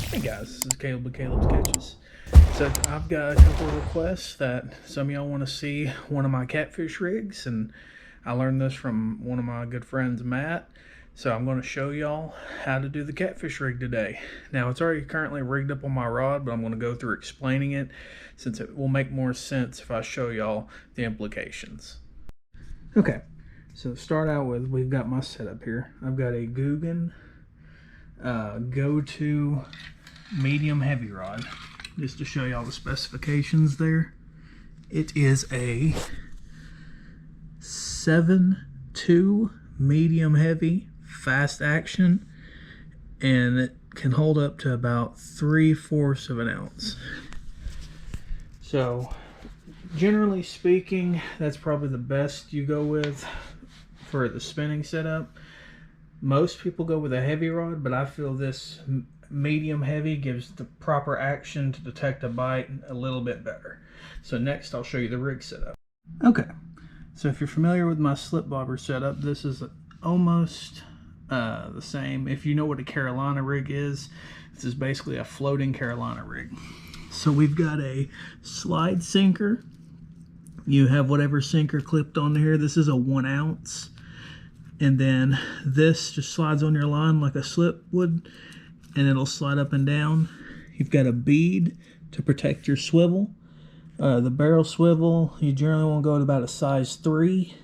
Hey guys, this is Caleb with Caleb's Catches. So I've got a couple of requests that some of y'all want to see one of my catfish rigs, and I learned this from one of my good friends, Matt. So I'm going to show y'all how to do the catfish rig today. Now it's already currently rigged up on my rod, but I'm going to go through explaining it since it will make more sense if I show y'all the implications. Okay, so start out with, we've got my setup here. I've got a Guggen go-to medium heavy rod, just to show y'all the specifications there. It is a 7.2 medium heavy fast action, and it can hold up to about 3/4 of an ounce. So generally speaking, that's probably the best you go with for the spinning setup. Most people go with a heavy rod, but I feel this medium heavy gives the proper action to detect a bite a little bit better. So next I'll show you the rig setup. Okay, so if you're familiar with my slip bobber setup, this is almost the same. If you know what a Carolina rig is, this is basically a floating Carolina rig. So we've got a slide sinker. You have whatever sinker clipped on here. This is a 1 ounce. And then this just slides on your line like a slip would, and it'll slide up and down. You've got a bead to protect your swivel. The barrel swivel, you generally want to go to about a size 3.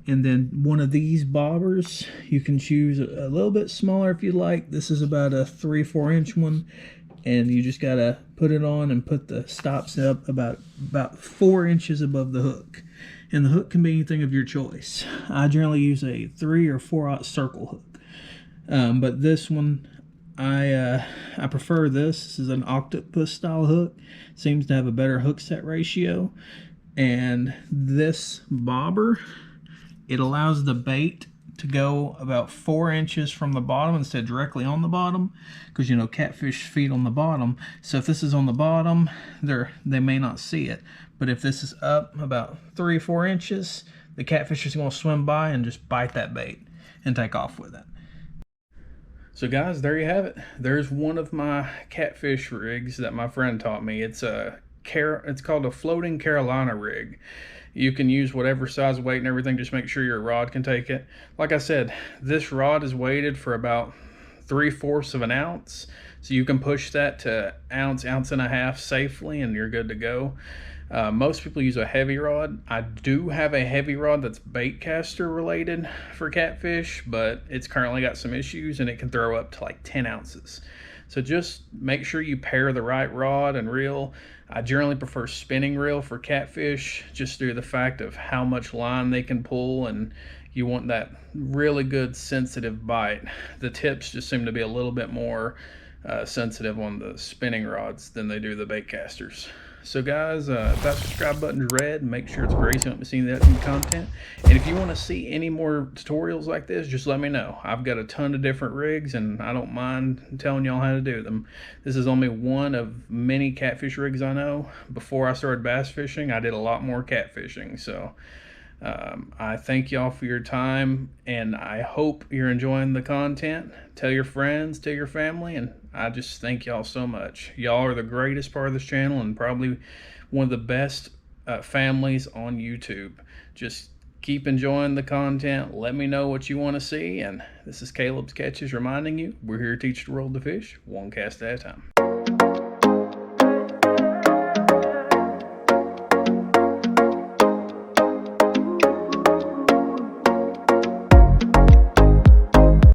And then one of these bobbers, you can choose a little bit smaller if you like. This is about a 3/4 inch one. And you just gotta put it on and put the stops up about 4 inches above the hook. And the hook can be anything of your choice. I generally use a 3 or 4/0 circle hook. But this one, I prefer this. This is an octopus style hook. Seems to have a better hook set ratio. And this bobber, it allows the bait to go about 4 inches from the bottom instead of directly on the bottom, because you know catfish feed on the bottom. So if this is on the bottom, they may not see it. But if this is up about 3-4 inches, the catfish is going to swim by and just bite that bait and take off with it. So guys, there you have it. There's one of my catfish rigs that my friend taught me. It's called a floating Carolina rig. You can use whatever size, weight, and everything. Just make sure your rod can take it. Like I said, this rod is weighted for about 3/4 of an ounce. So you can push that to ounce and a half safely, and you're good to go. Most people use a heavy rod. I do have a heavy rod that's bait caster related for catfish, but it's currently got some issues and it can throw up to like 10 ounces. So just make sure you pair the right rod and reel. I generally prefer spinning reel for catfish, just due to the fact of how much line they can pull, and you want that really good sensitive bite. The tips just seem to be a little bit more sensitive on the spinning rods than they do the bait casters. So guys, if that subscribe button's red, make sure it's gray so you don't miss any of that content. And if you want to see any more tutorials like this, just let me know. I've got a ton of different rigs, and I don't mind telling y'all how to do them. This is only one of many catfish rigs I know. Before I started bass fishing, I did a lot more catfishing. So I thank y'all for your time, and I hope you're enjoying the content. Tell your friends, tell your family, and I just thank y'all so much. Y'all are the greatest part of this channel, and probably one of the best families on YouTube. Just keep enjoying the content. Let me know what you want to see, and this is Caleb's Catches reminding you, we're here to teach the world to fish, one cast at a time.